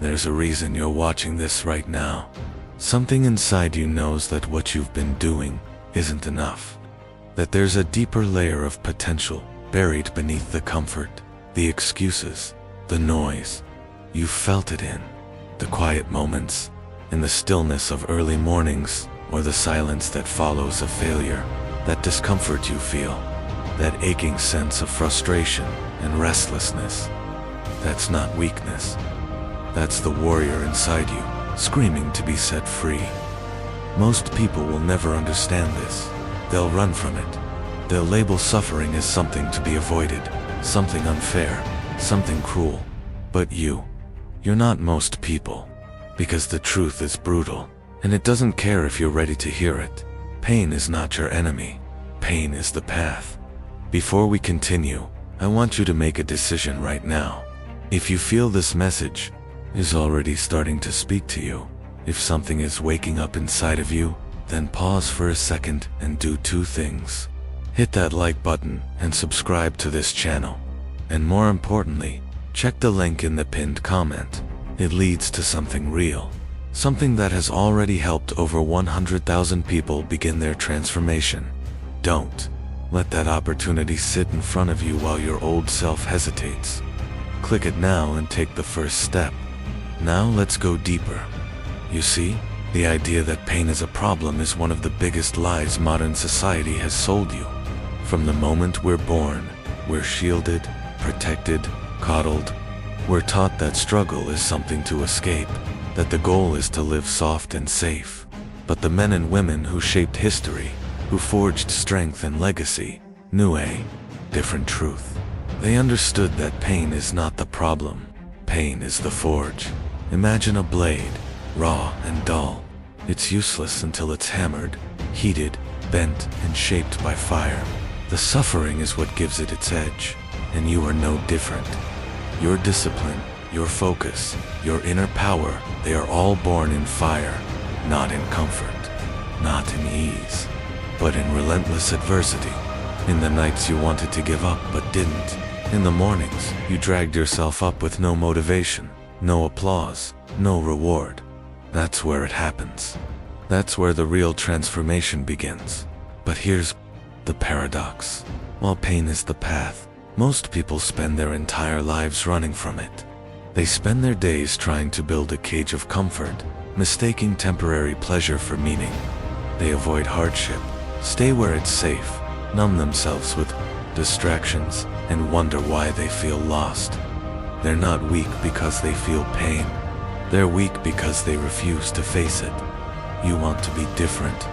There's a reason you're watching this right now. Something inside you knows that what you've been doing isn't enough. That there's a deeper layer of potential buried beneath the comfort, the excuses, the noise. You've felt it in the quiet moments, in the stillness of early mornings, or the silence that follows a failure. That discomfort you feel, that aching sense of frustration and restlessness. That's not weakness. That's the warrior inside you, screaming to be set free. Most people will never understand this. They'll run from it. They'll label suffering as something to be avoided, something unfair, something cruel. But you're not most people. Because the truth is brutal, and it doesn't care if you're ready to hear it. Pain is not your enemy. Pain is the path. Before we continue, I want you to make a decision right now. If you feel this message is already starting to speak to you, if something is waking up inside of you, then pause for a second and do two things. Hit that like button and subscribe to this channel. And more importantly, check the link in the pinned comment. It leads to something real. Something that has already helped over 100,000 people begin their transformation. Don't let that opportunity sit in front of you while your old self hesitates. Click it now and take the first step. Now let's go deeper. You see, the idea that pain is a problem is one of the biggest lies modern society has sold you. From the moment we're born, we're shielded, protected, coddled. We're taught that struggle is something to escape, that the goal is to live soft and safe. But the men and women who shaped history, who forged strength and legacy, knew a different truth. They understood that pain is not the problem. Pain is the forge. Imagine a blade, raw and dull. It's useless until it's hammered, heated, bent, and shaped by fire. The suffering is what gives it its edge, and you are no different. Your discipline, your focus, your inner power, they are all born in fire, not in comfort, not in ease, but in relentless adversity. In the nights you wanted to give up but didn't. In the mornings, you dragged yourself up with no motivation, no applause, no reward. That's where it happens. That's where the real transformation begins. But here's the paradox. While pain is the path, most people spend their entire lives running from it. They spend their days trying to build a cage of comfort, mistaking temporary pleasure for meaning. They avoid hardship, stay where it's safe, numb themselves with distractions, and wonder why they feel lost. They're not weak because they feel pain. They're weak because they refuse to face it. You want to be different.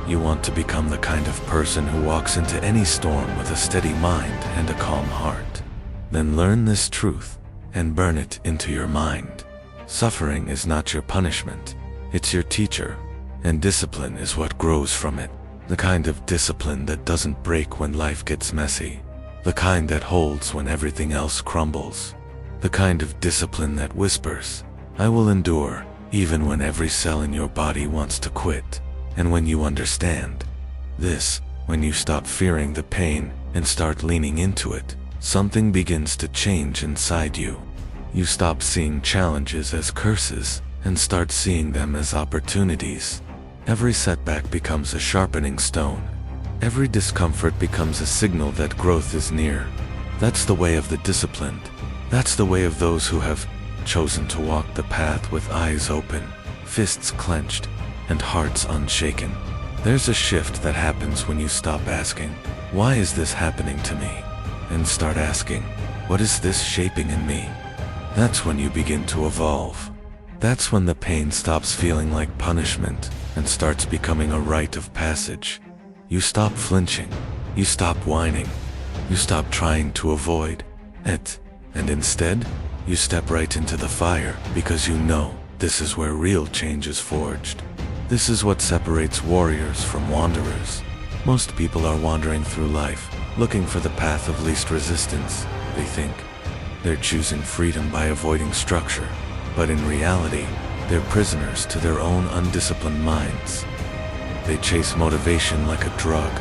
You want to become the kind of person who walks into any storm with a steady mind and a calm heart. Then learn this truth and burn it into your mind. Suffering is not your punishment, it's your teacher, and discipline is what grows from it. The kind of discipline that doesn't break when life gets messy. The kind that holds when everything else crumbles. The kind of discipline that whispers, "I will endure," even when every cell in your body wants to quit. And when you understand this, when you stop fearing the pain and start leaning into it, something begins to change inside you. You stop seeing challenges as curses and start seeing them as opportunities. Every setback becomes a sharpening stone. Every discomfort becomes a signal that growth is near. That's the way of the disciplined. That's the way of those who have chosen to walk the path with eyes open, fists clenched, and hearts unshaken. There's a shift that happens when you stop asking, "Why is this happening to me?" and start asking, "What is this shaping in me?" That's when you begin to evolve. That's when the pain stops feeling like punishment and starts becoming a rite of passage. You stop flinching, you stop whining, you stop trying to avoid it, and instead, you step right into the fire because you know this is where real change is forged. This is what separates warriors from wanderers. Most people are wandering through life, looking for the path of least resistance. They think they're choosing freedom by avoiding structure, but in reality, they're prisoners to their own undisciplined minds. They chase motivation like a drug,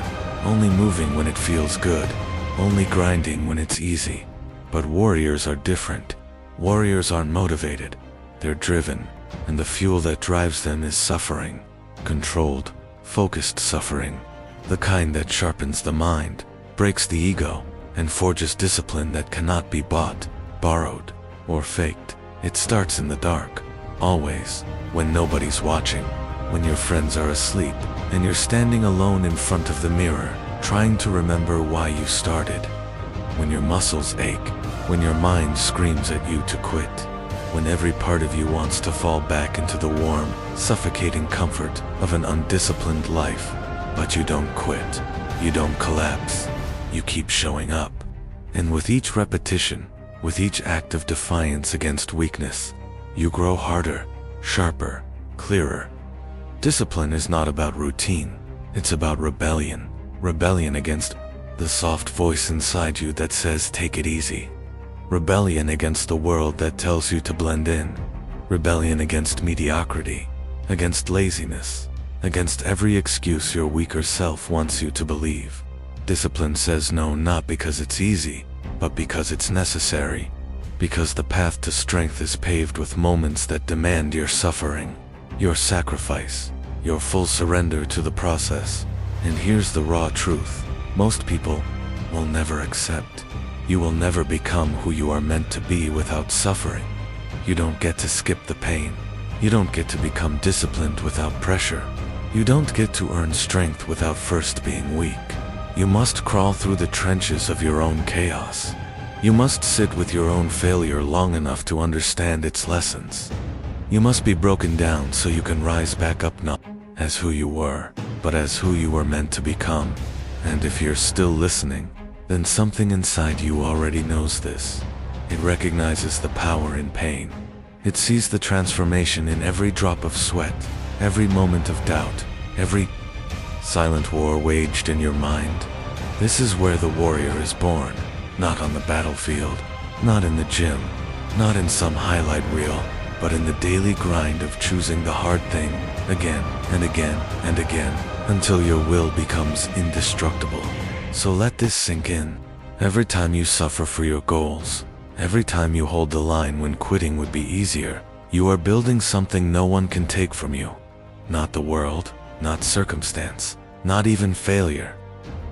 only moving when it feels good, only grinding when it's easy. But warriors are different. Warriors aren't motivated. They're driven, and the fuel that drives them is suffering. Controlled, focused suffering. The kind that sharpens the mind, breaks the ego, and forges discipline that cannot be bought, borrowed, or faked. It starts in the dark, always, when nobody's watching, when your friends are asleep, and you're standing alone in front of the mirror, trying to remember why you started. When your muscles ache, when your mind screams at you to quit, when every part of you wants to fall back into the warm, suffocating comfort of an undisciplined life. But you don't quit, you don't collapse, you keep showing up. And with each repetition, with each act of defiance against weakness, you grow harder, sharper, clearer. Discipline is not about routine, it's about rebellion. Rebellion against the soft voice inside you that says take it easy. Rebellion against the world that tells you to blend in. Rebellion against mediocrity, against laziness, against every excuse your weaker self wants you to believe. Discipline says no, not because it's easy, but because it's necessary. Because the path to strength is paved with moments that demand your suffering, your sacrifice, your full surrender to the process. And here's the raw truth. Most people will never accept. You will never become who you are meant to be without suffering. You don't get to skip the pain. You don't get to become disciplined without pressure. You don't get to earn strength without first being weak. You must crawl through the trenches of your own chaos. You must sit with your own failure long enough to understand its lessons. You must be broken down so you can rise back up, not as who you were, but as who you were meant to become. And if you're still listening, then something inside you already knows this. It recognizes the power in pain. It sees the transformation in every drop of sweat, every moment of doubt, every silent war waged in your mind. This is where the warrior is born, not on the battlefield, not in the gym, not in some highlight reel, but in the daily grind of choosing the hard thing again and again and again, until your will becomes indestructible. So let this sink in. Every time you suffer for your goals, every time you hold the line when quitting would be easier, you are building something no one can take from you. Not the world, not circumstance, not even failure.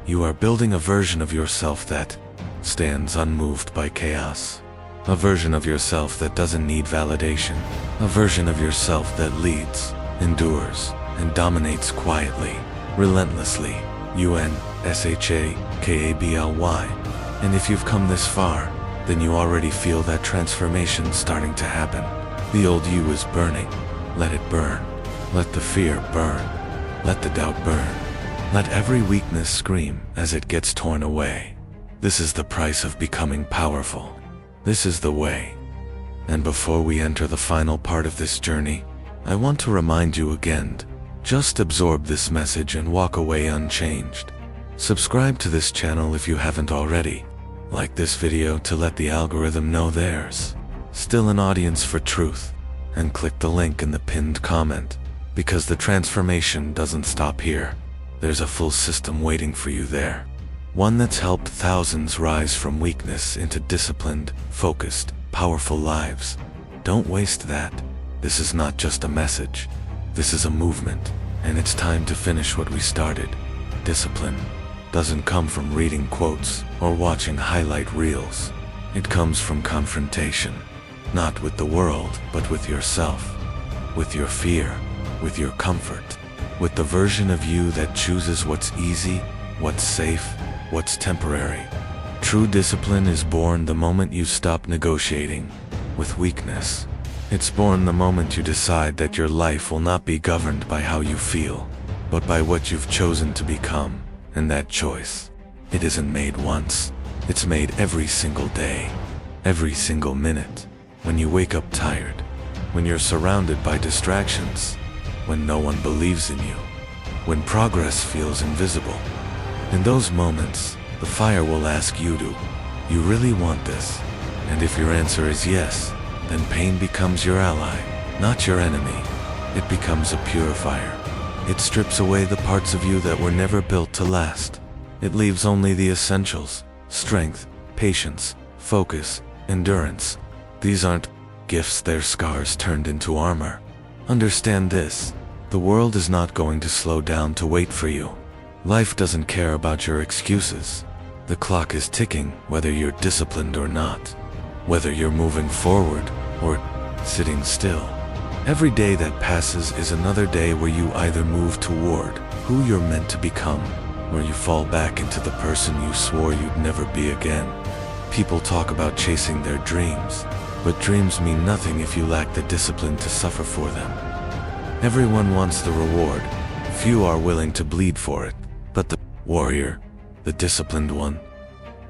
You are building a version of yourself that stands unmoved by chaos. A version of yourself that doesn't need validation. A version of yourself that leads, endures, and dominates quietly, relentlessly. Unshakable. And if you've come this far, then you already feel that transformation starting to happen. The old you is burning. Let it burn. Let the fear burn. Let the doubt burn. Let every weakness scream as it gets torn away. This is the price of becoming powerful. This is the way. And before we enter the final part of this journey, I want to remind you again, just absorb this message and walk away unchanged. Subscribe to this channel if you haven't already. Like this video to let the algorithm know there's still an audience for truth. And click the link in the pinned comment, because the transformation doesn't stop here. There's a full system waiting for you there. One that's helped thousands rise from weakness into disciplined, focused, powerful lives. Don't waste that. This is not just a message. This is a movement, and it's time to finish what we started. Discipline doesn't come from reading quotes or watching highlight reels. It comes from confrontation, not with the world, but with yourself, with your fear, with your comfort, with the version of you that chooses what's easy, what's safe, what's temporary. True discipline is born the moment you stop negotiating with weakness. It's born the moment you decide that your life will not be governed by how you feel, but by what you've chosen to become. And that choice, it isn't made once. It's made every single day, every single minute. When you wake up tired, when you're surrounded by distractions, when no one believes in you, when progress feels invisible. In those moments, the fire will ask you, do you really want this? And if your answer is yes, then pain becomes your ally, not your enemy. It becomes a purifier. It strips away the parts of you that were never built to last. It leaves only the essentials: strength, patience, focus, endurance. These aren't gifts their scars turned into armor. Understand this, the world is not going to slow down to wait for you. Life doesn't care about your excuses. The clock is ticking whether you're disciplined or not, whether you're moving forward or sitting still. Every day that passes is another day where you either move toward who you're meant to become, or you fall back into the person you swore you'd never be again. People talk about chasing their dreams, but dreams mean nothing if you lack the discipline to suffer for them. Everyone wants the reward, few are willing to bleed for it, but the warrior, the disciplined one,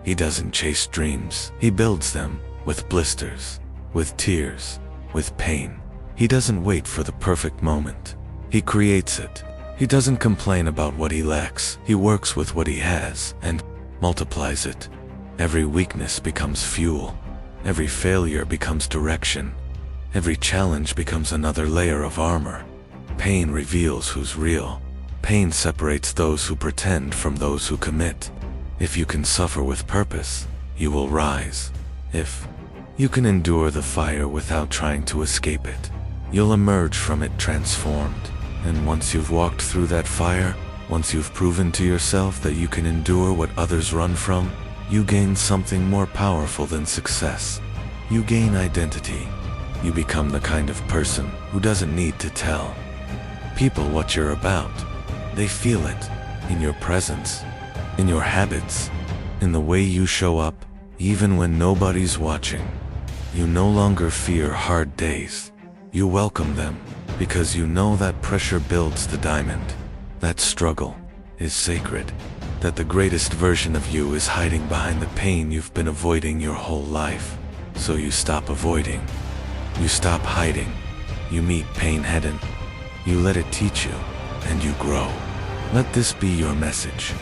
he doesn't chase dreams, he builds them, with blisters, with tears, with pain. He doesn't wait for the perfect moment, he creates it. He doesn't complain about what he lacks, he works with what he has, and multiplies it. Every weakness becomes fuel, every failure becomes direction, every challenge becomes another layer of armor. Pain reveals who's real, pain separates those who pretend from those who commit. If you can suffer with purpose, you will rise. If you can endure the fire without trying to escape it, you'll emerge from it transformed. And once you've walked through that fire, once you've proven to yourself that you can endure what others run from, you gain something more powerful than success. You gain identity. You become the kind of person who doesn't need to tell people what you're about. They feel it in your presence, in your habits, in the way you show up, even when nobody's watching. You no longer fear hard days. You welcome them, because you know that pressure builds the diamond. That struggle is sacred. That the greatest version of you is hiding behind the pain you've been avoiding your whole life. So you stop avoiding. You stop hiding. You meet pain head-on. You let it teach you, and you grow. Let this be your message,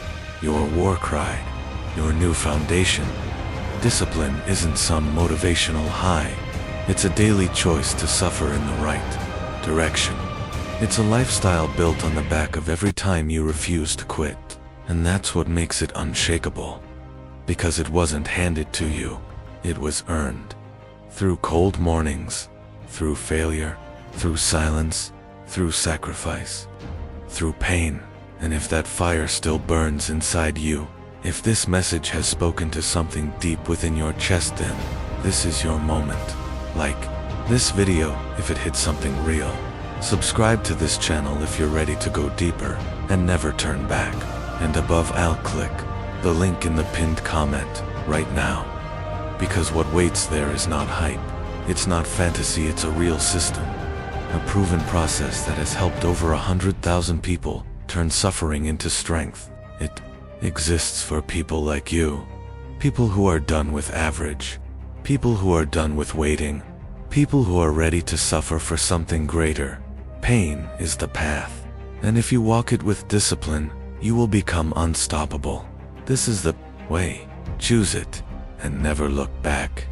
your war cry, your new foundation. Discipline isn't some motivational high. It's a daily choice to suffer in the right direction. It's a lifestyle built on the back of every time you refuse to quit. And that's what makes it unshakable. Because it wasn't handed to you, it was earned. Through cold mornings, through failure, through silence, through sacrifice, through pain. And if that fire still burns inside you, if this message has spoken to something deep within your chest, then this is your moment. Like this video if it hit something real. Subscribe to this channel if you're ready to go deeper and never turn back. And above, I'll click the link in the pinned comment right now. Because what waits there is not hype. It's not fantasy, it's a real system. A proven process that has helped over 100,000 people turn suffering into strength. It exists for people like you. People who are done with average. People who are done with waiting. People who are ready to suffer for something greater. Pain is the path. And if you walk it with discipline, you will become unstoppable. This is the way. Choose it and never look back.